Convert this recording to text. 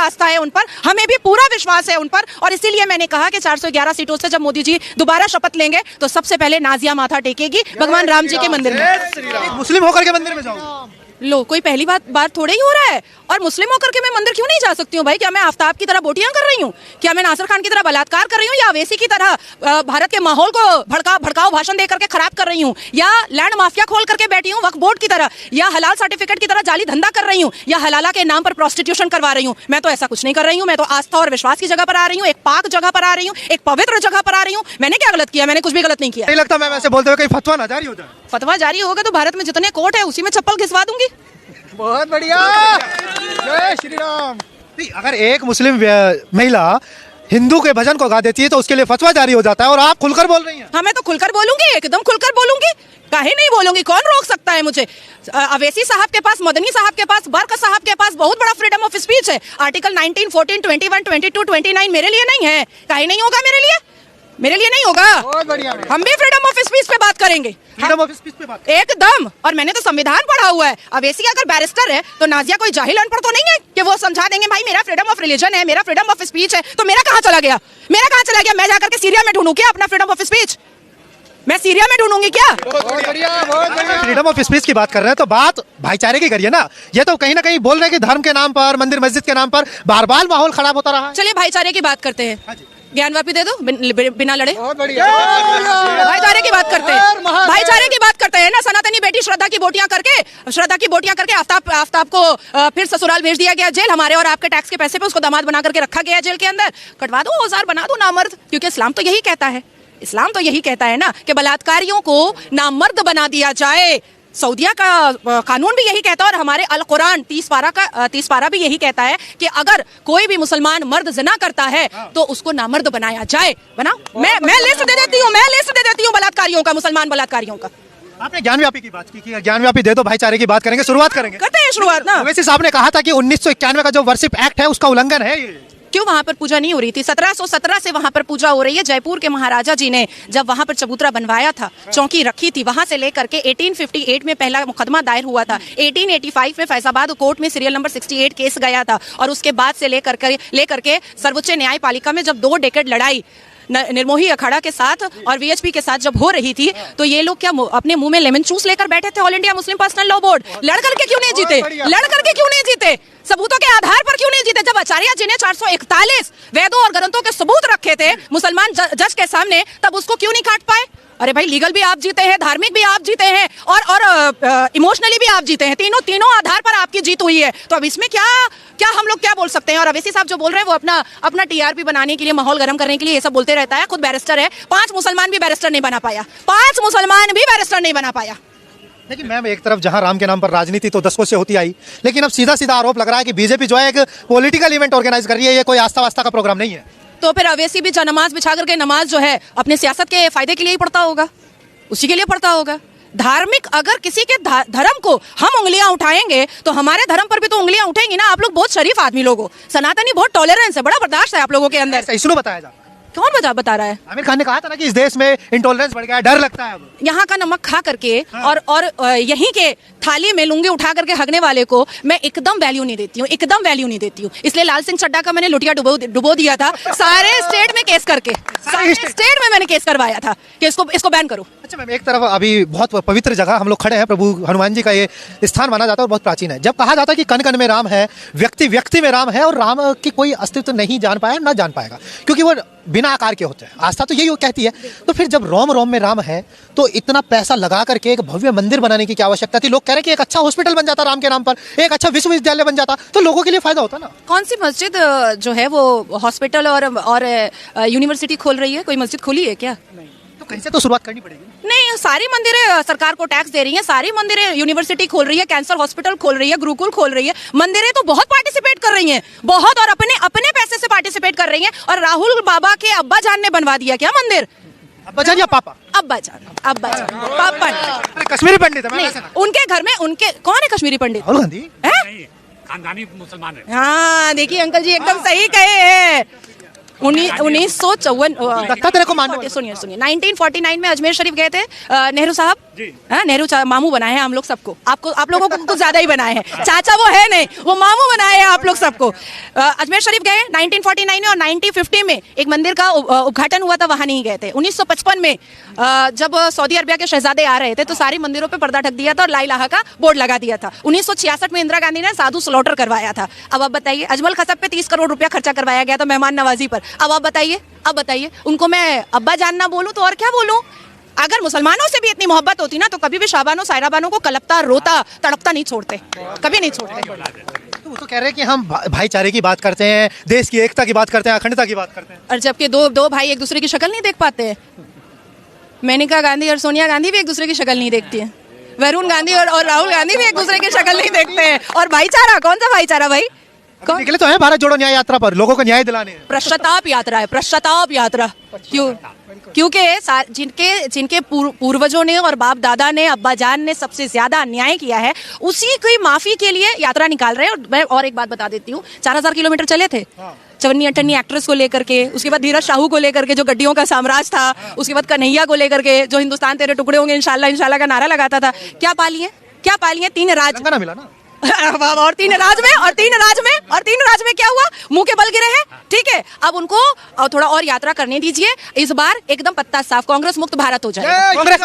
आस्था है उन पर, हमें भी पूरा विश्वास है उन पर, और इसीलिए मैंने कहा कि 411 सीटों से जब मोदी जी दोबारा शपथ लेंगे तो सबसे पहले नाजिया माथा टेकेगी भगवान राम जी के मंदिर में। मुस्लिम होकर के मंदिर में जाओ। लो, कोई पहली बार थोड़े ही हो रहा है। और मुस्लिम होकर के मैं मंदिर क्यों नहीं जा सकती हूँ भाई? क्या मैं आफ्ताब की तरह बोटियां कर रही हूँ? क्या मैं नासिर खान की तरह बलात्कार कर रही हूँ, या अवैसी की तरह भारत के माहौल को भड़काऊ भाषण देकर के खराब कर रही हूँ, या लैंड माफिया खोल करके बैठी हूँ वक्फ बोर्ड की तरह, या हलाल सर्टिफिकेट की तरह जाली धंधा कर रही हूँ, या हलाला के नाम पर प्रोस्टिट्यूशन करवा रही हूँ? मैं तो ऐसा कुछ नहीं कर रही हूँ। मैं तो आस्था और विश्वास की जगह पर आ रही हूँ, एक पाक जगह पर आ रही हूँ, एक पवित्र जगह पर आ रही हूँ। मैंने क्या गलत किया? मैंने कुछ भी गलत नहीं किया। नहीं लगता मैम ऐसे बोलते हुए कहीं फतवा ना जारी हो जाए? फतवा जारी होगा तो भारत में जितने कोर्ट है उसी में चप्पल घिसवा दूंगी। बहुत बढ़िया, जय श्री राम। अगर एक मुस्लिम महिला हिंदू के भजन को गा देती है तो उसके लिए फतवा जारी हो जाता है, और आप खुलकर बोल रही हैं। हाँ, मैं तो खुलकर बोलूंगी, एकदम खुलकर बोलूंगी। काहे नहीं बोलूंगी? कौन रोक सकता है मुझे? अवैसी साहब के पास, मदनी साहब के पास, बर्क साहब के पास बहुत बड़ा फ्रीडम ऑफ स्पीच है। आर्टिकल 19, 14, 21, 22, 29 मेरे लिए नहीं है। काहे नहीं होगा मेरे लिए? मेरे लिए नहीं होगा। बहुत बढ़िया। हम भी फ्रीडम ऑफ स्पीच पे बात करेंगे, फ्रीडम ऑफ स्पीच पे बात एकदम। और मैंने तो संविधान पढ़ा हुआ है। अवैसी अगर बैरिस्टर है तो नाजिया कोई जाहिल अनपढ़ तो नहीं है कि वो समझा देंगे भाई मेरा फ्रीडम ऑफ रिलीजन है, मेरा फ्रीडम ऑफ स्पीच है। तो मेरा कहाँ चला गया? मेरा कहाँ चला गया? मैं जाकर के सीरिया में ढूंढूं क्या अपना फ्रीडम ऑफ स्पीच? मैं सीरिया में ढूंढूंगी क्या? बहुत बढ़िया। फ्रीडम ऑफ स्पीच की बात कर रहे हैं तो बात भाईचारे की करिए ना। ये तो कहीं ना कहीं बोल रहे हैं कि धर्म के नाम पर, मंदिर मस्जिद के नाम पर बार बार माहौल खराब होता रहा। चलिए भाईचारे की बात करते हैं। ज्ञानवापी दे दो बिना लड़े। बहुत बढ़िया। भाईचारे की बात करते हैं, भाईचारे की बात करते हैं ना। सनातनी बेटी श्रद्धा की बोटियां करके आफ्ताब को फिर ससुराल भेज दिया गया, जेल। हमारे और आपके टैक्स के पैसे पे उसको दामाद बना करके रखा गया जेल के अंदर। कटवा दो, औजार बना दो नामर्द, क्योंकि इस्लाम तो यही कहता है। इस्लाम तो यही कहता है ना कि बलात्कारियों को नामर्द बना दिया जाए। सऊदिया का कानून भी यही कहता है, और हमारे अल कुरान 30 पारा भी यही कहता है कि अगर कोई भी मुसलमान मर्द जिना करता है तो उसको नामर्द बनाया जाए। बनाओ, मैं लिस्ट दे देती हूँ बलात्कारियों का, मुसलमान बलात्कारियों का। आपने ज्ञानव्यापी की बात की, ज्ञानव्यापी दे दो, भाईचारे की बात करेंगे, शुरुआत करेंगे। करते हैं शुरुआत ना। वैसे साहब ने कहा था कि 1991 का जो वर्शिप एक्ट है उसका उल्लंघन है। ये क्यों वहां पर पूजा नहीं हो रही थी? 1717 से वहां पर पूजा हो रही है। जयपुर के महाराजा जी ने जब वहां पर चबूतरा बनवाया था, चौकी रखी थी, वहां से लेकर के 1858 में पहला मुकदमा दायर हुआ था। 1885 में फैजाबाद कोर्ट में सीरियल नंबर 68 केस गया था, और उसके बाद से लेकर के सर्वोच्च न्यायपालिका में जब 2 डेकेड लड़ाई निर्मोही अखाड़ा के साथ और वीएचपी के साथ जब हो रही थी, तो ये लोग क्या अपने मुंह में लेमन जूस लेकर बैठे थे? All India Muslim personal law board लड़ करके क्यों नहीं जीते? लड़ करके क्यों नहीं जीते? सबूतों के आधार पर क्यों नहीं जीते? जब आचार्य जी ने 441 वेदों और ग्रंथों के सबूत रखे थे मुसलमान जज के सामने, तब उसको क्यों नहीं काट पाए? अरे भाई, लीगल भी आप जीते हैं, धार्मिक भी आप जीते हैं, और इमोशनली भी आप जीते हैं। तीनों आधार पर आपकी जीत हुई है। तो अब इसमें क्या हम लोग क्या बोल सकते हैं? और अवैसी साहब जो बोल रहे हैं वो अपना टीआरपी बनाने के लिए, माहौल गर्म करने के लिए ये सब बोलते रहता है। खुद बैरिस्टर है, 5 मुसलमान भी बैरिस्टर नहीं बना पाया। 5 मुसलमान भी बैरिस्टर नहीं बना पाया। लेकिन मैम, एक तरफ जहां राम के नाम पर राजनीति तो दशकों से होती आई, लेकिन अब सीधा सीधा आरोप लग रहा है कि बीजेपी जो है एक पॉलिटिकल इवेंट ऑर्गेनाइज कर रही है। ये कोई आस्था वास्ता का प्रोग्राम नहीं है। तो फिर अवैसी भी नमाज बिछा करके नमाज जो है अपने सियासत के फायदे के लिए ही पढ़ता होगा, उसी के लिए पढ़ता होगा। धार्मिक, अगर किसी के धर्म को हम उंगलियां उठाएंगे तो हमारे धर्म पर भी तो उंगलियां उठेंगी ना। आप लोग बहुत शरीफ आदमी लोग हो, सनातनी बहुत टॉलरेंस है, बड़ा बर्दाश्त है आप लोगों के अंदर। इसलिए बताया जा, कौन बता रहा है? आमिर खान ने कहा था ना कि इस देश में इंटॉलरेंस बढ़ गया है, डर लगता है। अब यहाँ का नमक खा करके और यहीं के थाली में लुंगी उठा करके हगने वाले को मैं एकदम वैल्यू नहीं देती हूँ, एकदम वैल्यू नहीं देती हूँ। इसलिए लाल सिंह चड्ढा का मैंने लुटिया डुबो दिया था सारे स्टेट में केस करके, सारे स्टेट में मैंने केस करवाया था कि इसको बैन करो। अच्छा मैम, एक तरफ अभी बहुत पवित्र जगह हम लोग खड़े हैं, प्रभु हनुमान जी का ये स्थान माना जाता है और बहुत प्राचीन है। जब कहा जाता है कि कण कण में राम है, व्यक्ति व्यक्ति में राम है, और राम की कोई अस्तित्व नहीं जान पाया, ना जान पाएगा, क्योंकि वो बिना आकार के होते हैं। आस्था तो यही कहती है। तो फिर जब रोम रोम में राम है तो इतना पैसा लगा करके एक भव्य मंदिर बनाने की क्या आवश्यकता थी? लोग कह रहे हैं कि एक अच्छा हॉस्पिटल बन जाता राम के नाम पर, एक अच्छा विश्वविद्यालय बन जाता तो लोगों के लिए फायदा होता ना। कौन सी मस्जिद जो है वो हॉस्पिटल और यूनिवर्सिटी खोल रही है? कोई मस्जिद खोली है क्या? तो कहीं से तो शुरुआत करनी पड़ेगी। नहीं, सारी मंदिरें सरकार को टैक्स दे रही हैं, सारी मंदिरें यूनिवर्सिटी खोल रही है, कैंसर हॉस्पिटल खोल रही है, गुरुकुल खोल रही है। मंदिरें तो बहुत पार्टिसिपेट कर रही हैं, बहुत, और अपने पैसे से पार्टिसिपेट कर रही हैं। और राहुल बाबा के अब्बा जान ने बनवा दिया क्या मंदिर? अब्बा जान या पापा? अब्बा जान, पापा। कश्मीरी पंडित है। नहीं, उनके घर में कौन है कश्मीरी पंडित? राहुल गांधी खानदानी मुसलमान है। हाँ, देखिए अंकल जी एकदम सही कहे हैं। लगता तेरे को मानने वाला? सुनिए 1949 में अजमेर शरीफ गए थे नेहरू साहब। नेहरू मामू बनाए हैं हम लोग सबको, आप लोगों को कुछ ज्यादा ही बनाए हैं। चाचा वो है नहीं, वो मामू बनाए हैं आप लोग सबको। अजमेर शरीफ गए 1949 में, और 1950 में एक मंदिर का उद्घाटन हुआ था, वहां नहीं गए थे। 1955 में जब सऊदी अरबिया के शहजादे आ रहे थे तो सारे मंदिरों पे पर्दा ढक दिया था और ला इलाहा का बोर्ड लगा दिया था। 1966 में इंदिरा गांधी ने साधु स्लॉटर करवाया था। अब आप बताइए, अजमल खसब पे 30 करोड़ रुपया खर्चा करवाया गया था मेहमान नवाजी पर। अब आप बताइए उनको मैं अब्बा जान ना बोलूं तो और क्या बोलूं? अगर मुसलमानों से भी इतनी मोहब्बत होती ना तो कभी भी शाबानो सायराबानो को कलपता, रोता, तड़पता नहीं छोड़ते, कभी नहीं छोड़ते। तो वो तो कह रहे हैं कि हम भाईचारे की बात करते हैं, देश की एकता की बात करते हैं, अखंडता की बात करते हैं, और जबकि दो भाई एक दूसरे की शक्ल नहीं देख पाते हैं। मेनका गांधी और सोनिया गांधी भी एक दूसरे की शक्ल नहीं देखती हैं। वरुण गांधी और राहुल गांधी भी एक दूसरे की शक्ल नहीं देखते हैं। और भाईचारा, कौन सा भाईचारा भाई? निकले तो है भारत जोड़ो न्याय यात्रा पर, लोगों को न्याय दिलाने। पश्चाताप यात्रा है, पश्चाताप यात्रा। क्योंकि जिनके पूर्वजों ने और बाप दादा ने, अब्बा जान ने सबसे ज्यादा अन्याय किया है, उसी की माफी के लिए यात्रा निकाल रहे हैं। और मैं और एक बात बता देती हूँ, 4000 किलोमीटर चले थे चवन्नी अठन्नी एक्ट्रेस को लेकर के, उसके बाद धीरज शाहू को लेकर के जो गड्डियों का साम्राज्य था, उसके बाद कन्हैया को लेकर के जो हिंदुस्तान तेरे टुकड़े होंगे इंशाल्लाह इंशाल्लाह का नारा लगाता था। क्या पाली है 3 राज ना मिला ना और 3 राज में क्या हुआ? मुंह के बल गिरे हैं। ठीक है, अब उनको थोड़ा और यात्रा करने दीजिए। इस बार एकदम पत्ता साफ, कांग्रेस मुक्त भारत हो जाएगा। कांग्रेस